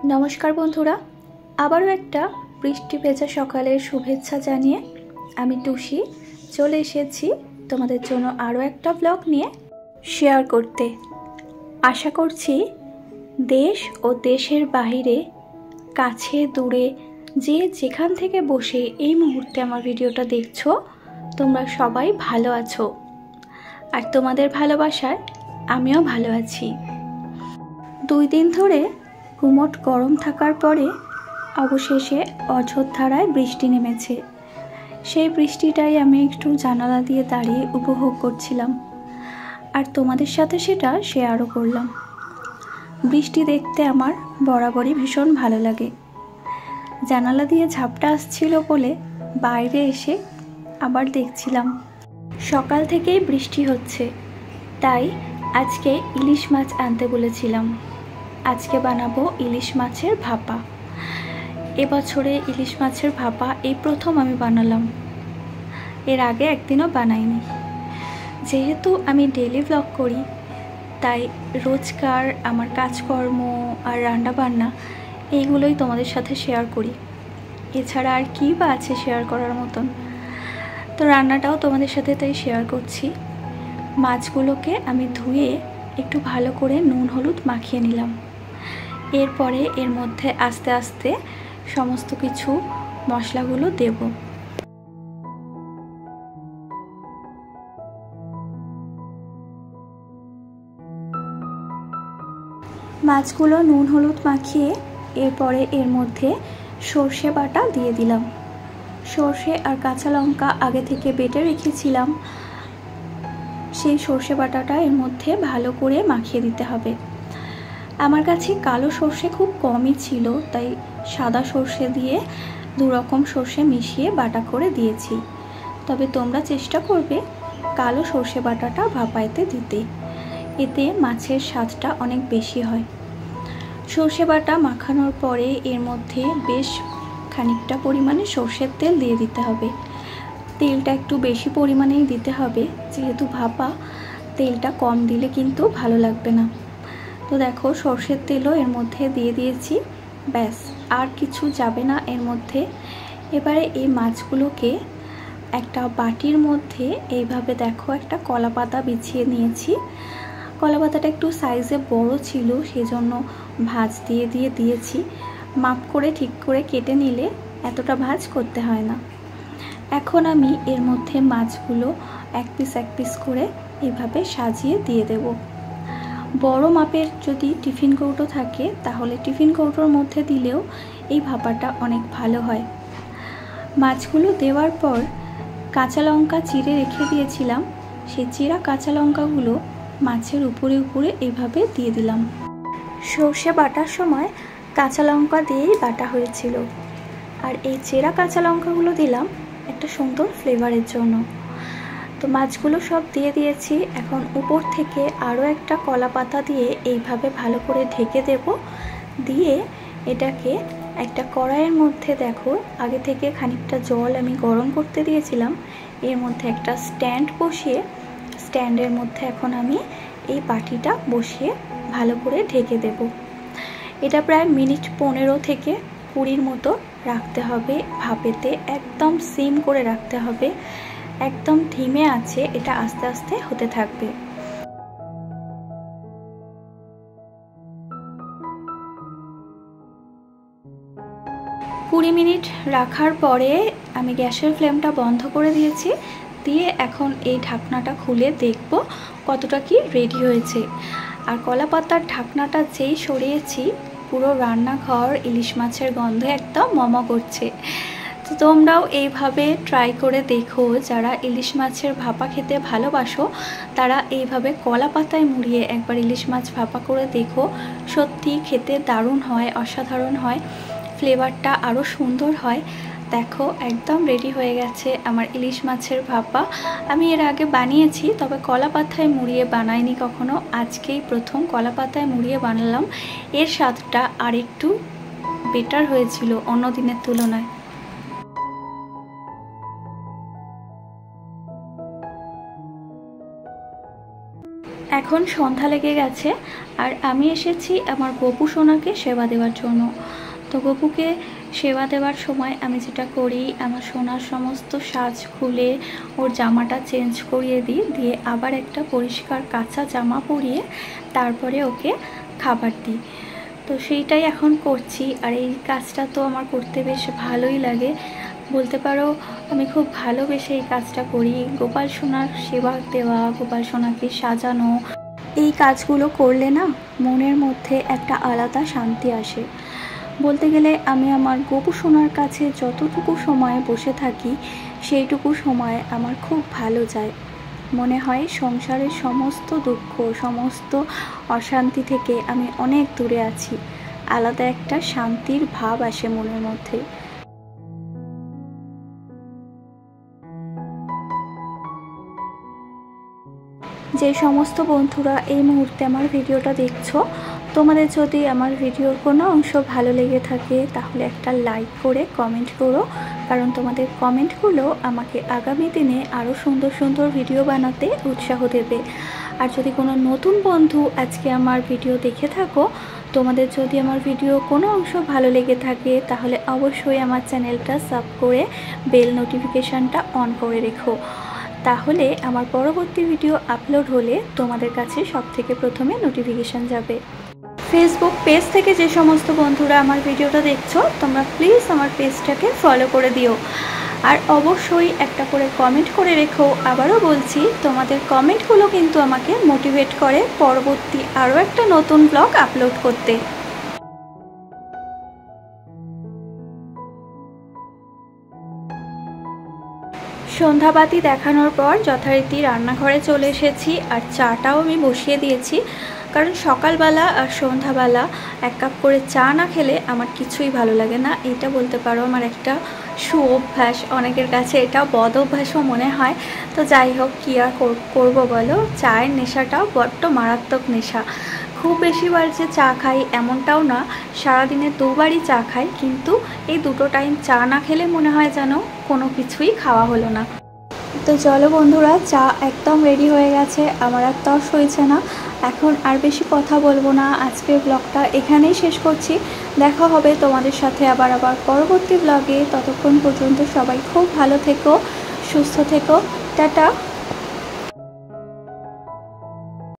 नमस्कार बंधुरा आबारो एकटा बृष्टि भेजा सकालेर शुभेच्छा जानिए आमी टुशी चले एसेछि तोमादेर जोन्नो आरो एकटा ब्लग निये शेयर करते। आशा करछि देश ओ देशेर बाहिरे काछे दूरे जे जेखान थेके बसे एई मुहूर्ते आमार भिडियोटा देखछो तोमरा सबाई भालो आछो आर तोमादेर भालोबासाय आमिओ भालो आछि। 2 दिन धरे गुमोट गरम थाकार परे अवशेषे अझोरधाराय बृष्टि नेमेছে। সেই বৃষ্টিটাই আমি একটু জানালা দিয়ে দাঁড়িয়ে উপভোগ করছিলাম আর তোমাদের সাথে সেটা শেয়ারও করলাম। বৃষ্টি দেখতে আমার বরাবরই ভীষণ ভালো লাগে। জানালা দিয়ে ঝাপটা আসছিল বলে বাইরে এসে আবার দেখছিলাম। সকাল থেকেই বৃষ্টি হচ্ছে, তাই আজকে ইলিশ মাছ আনতে বলেছিলাম। আজকে বানাবো ইলিশ মাছের ভাপা। এবছরে ইলিশ মাছের ভাপা এই প্রথম আমি বানালাম, এর আগে একদিনও বানাইনি। যেহেতু আমি ডেইলি ব্লগ করি তাই রোজকার আমার কাজকর্ম আর রান্নাবান্না এইগুলোই তোমাদের সাথে শেয়ার করি। এছাড়া আর কী বা আছে শেয়ার করার মতন। তো রান্নাটাও তোমাদের সাথে তাই শেয়ার করছি। মাছগুলোকে আমি ধুয়ে একটু ভালো করে নুন হলুদ মাখিয়ে নিলাম। এরপরে এর মধ্যে আস্তে আস্তে সমস্ত কিছু মশলাগুলো দেব। মাছগুলো নুন হলুদ মাখিয়ে এরপরে এর মধ্যে সর্ষে বাটা দিয়ে দিলাম। সর্ষে আর কাঁচা লঙ্কা আগে থেকে বেটে রেখেছিলাম, সেই সর্ষে বাটাটা এর মধ্যে ভালো করে মাখিয়ে দিতে হবে। আমার কাছে কালো সর্ষে খুব কমই ছিল, তাই সাদা সর্ষে দিয়ে 2 রকম সর্ষে মিশিয়ে বাটা করে দিয়েছি। তবে তোমরা চেষ্টা করবে কালো সর্ষে বাটাটা ভাপাইতে দিতে, এতে মাছের স্বাদটা অনেক বেশি হয়। সর্ষে বাটা মাখানোর পরে এর মধ্যে বেশ খানিকটা পরিমাণে সর্ষের তেল দিয়ে দিতে হবে। তেলটা একটু বেশি পরিমাণেই দিতে হবে, যেহেতু ভাপা তেলটা কম দিলে কিন্তু ভালো লাগবে না। তো দেখো সর্ষের তেলও এর মধ্যে দিয়ে দিয়েছি, ব্যাস আর কিছু যাবে না এর মধ্যে। এবারে এই মাছগুলোকে একটা বাটির মধ্যে এইভাবে দেখো একটা কলা পাতা বিছিয়ে নিয়েছি। কলা পাতাটা একটু সাইজে বড় ছিল, সেজন্য ভাঁজ দিয়ে দিয়েছি। মাপ করে ঠিক করে কেটে নিলে এতটা ভাঁজ করতে হয় না। এখন আমি এর মধ্যে মাছগুলো এক পিস করে এইভাবে সাজিয়ে দিয়ে দেব। বড় মাপের যদি টিফিন কৌটো থাকে তাহলে টিফিন কৌটোর মধ্যে দিলেও এই ভাপাটা অনেক ভালো হয়। মাছগুলো দেওয়ার পর কাঁচা লঙ্কা চিড়ে রেখে দিয়েছিলাম, সেই চিরা কাঁচা লঙ্কাগুলো মাছের উপরে এইভাবে দিয়ে দিলাম। সর্ষে বাটার সময় কাঁচা লঙ্কা দিয়েই বাটা হয়েছিল, আর এই চেরা কাঁচা লঙ্কাগুলো দিলাম একটা সুন্দর ফ্লেভারের জন্য। তো মাছগুলো সব দিয়ে দিয়েছি। এখন উপর থেকে আরও একটা কলা পাতা দিয়ে এইভাবে ভালো করে ঢেকে দেব। দিয়ে এটাকে একটা কড়াইয়ের মধ্যে দেখো আগে থেকে খানিকটা জল আমি গরম করতে দিয়েছিলাম, এর মধ্যে একটা স্ট্যান্ড বসিয়ে স্ট্যান্ডের মধ্যে এখন আমি এই বাটিটা বসিয়ে ভালো করে ঢেকে দেব। এটা প্রায় মিনিট 15 থেকে 20 মতো রাখতে হবে ভাপেতে। একদম সিম করে রাখতে হবে, একদম ধিমে আছে, এটা আস্তে আস্তে হতে থাকবে। কুড়ি মিনিট রাখার পরে আমি গ্যাসের ফ্লেমটা বন্ধ করে দিয়েছি। দিয়ে এখন এই ঢাকনাটা খুলে দেখব কতটা কি রেডি হয়েছে। আর কলা পাতার ঢাকনাটা যেই সরিয়েছি পুরো রান্নাঘর ইলিশ মাছের গন্ধে একদম মম করছে। তো তোমরাও এইভাবে ট্রাই করে দেখো, যারা ইলিশ মাছের ভাপা খেতে ভালোবাসো তারা এইভাবে কলা পাতায় মুড়িয়ে একবার ইলিশ মাছ ভাপা করে দেখো। সত্যি খেতে দারুণ হয়, অসাধারণ হয়, ফ্লেভারটা আরও সুন্দর হয়। দেখো একদম রেডি হয়ে গেছে আমার ইলিশ মাছের ভাপা। আমি এর আগে বানিয়েছি, তবে কলা পাতায় মুড়িয়ে বানাইনি কখনো। আজকেই প্রথম কলা পাতায় মুড়িয়ে বানালাম। এর স্বাদটা আর একটু বেটার হয়েছিল অন্য দিনের তুলনায়। এখন সন্ধ্যা লেগে গেছে আর আমি এসেছি আমার গপু সোনাকে সেবা দেওয়ার জন্য। তো গপুকে সেবা দেওয়ার সময় আমি যেটা করি, আমার সোনার সমস্ত সাজ খুলে ওর জামাটা চেঞ্জ করিয়ে দিই, দিয়ে আবার একটা পরিষ্কার কাঁচা জামা পরিয়ে তারপরে ওকে খাবার দিই। তো সেইটাই এখন করছি। আর এই কাজটা তো আমার করতে বেশ ভালোই লাগে, বলতে পারো আমি খুব ভালোবেসে এই কাজটা করি। গোপাল সোনার সেবা দেওয়া, গোপাল সোনাকে সাজানো, এই কাজগুলো করলে না মনের মধ্যে একটা আলাদা শান্তি আসে। বলতে গেলে আমি আমার গপু সোনার কাছে যতটুকু সময় বসে থাকি সেইটুকু সময় আমার খুব ভালো যায়। মনে হয় সংসারের সমস্ত দুঃখ, সমস্ত অশান্তি থেকে আমি অনেক দূরে আছি। আলাদা একটা শান্তির ভাব আসে মনের মধ্যে। যে সমস্ত বন্ধুরা এই মুহূর্তে আমার ভিডিওটা দেখছো, তোমাদের যদি আমার ভিডিওর কোনো অংশ ভালো লেগে থাকে তাহলে একটা লাইক করে কমেন্ট করো, কারণ তোমাদের কমেন্টগুলো আমাকে আগামী দিনে আরও সুন্দর সুন্দর ভিডিও বানাতে উৎসাহ দেবে। আর যদি কোনো নতুন বন্ধু আজকে আমার ভিডিও দেখে থাকো, তোমাদের যদি আমার ভিডিও কোনো অংশ ভালো লেগে থাকে তাহলে অবশ্যই আমার চ্যানেলটা সাব করে বেল নোটিফিকেশানটা অন করে রেখো, তাহলে আমার পরবর্তী ভিডিও আপলোড হলে তোমাদের কাছে সবথেকে প্রথমে নোটিফিকেশান যাবে। ফেসবুক পেজ থেকে যে সমস্ত বন্ধুরা আমার ভিডিওটা দেখছো, তোমরা প্লিজ আমার পেজটাকে ফলো করে দিও। আর অবশ্যই একটা করে কমেন্ট করে রেখো। আবারও বলছি, তোমাদের কমেন্টগুলো কিন্তু আমাকে মোটিভেট করে পরবর্তী আরও একটা নতুন ব্লগ আপলোড করতে। সন্ধ্যাবাতি দেখানোর পর যথারীতি রান্নাঘরে চলে এসেছি আর চাটাও আমি বসিয়ে দিয়েছি, কারণ সকালবেলা আর সন্ধ্যাবেলা এক কাপ করে চা না খেলে আমার কিছুই ভালো লাগে না। এটা বলতে পারো আমার একটা সুঅভ্যাস, অনেকের কাছে এটা বদ অভ্যাসও মনে হয়। তো যাই হোক, কী আর করবো বলো, চায়ের নেশাটাও বড্ড মারাত্মক নেশা। খুব বেশিবার যে চা খাই এমনটাও না, সারাদিনে দুবারই চা খাই, কিন্তু এই দুটো টাইম চা না খেলে মনে হয় যেন কোনো কিছুই খাওয়া হলো না। তো চলো বন্ধুরা, চা একদম রেডি হয়ে গেছে, আমার আর তর সইছে না। এখন আর বেশি কথা বলবো না, আজকের ব্লগটা এখানেই শেষ করছি। দেখা হবে তোমাদের সাথে আবার পরবর্তী ব্লগে। ততক্ষণ পর্যন্ত সবাই খুব ভালো থেকো, সুস্থ থেকো, টাটা।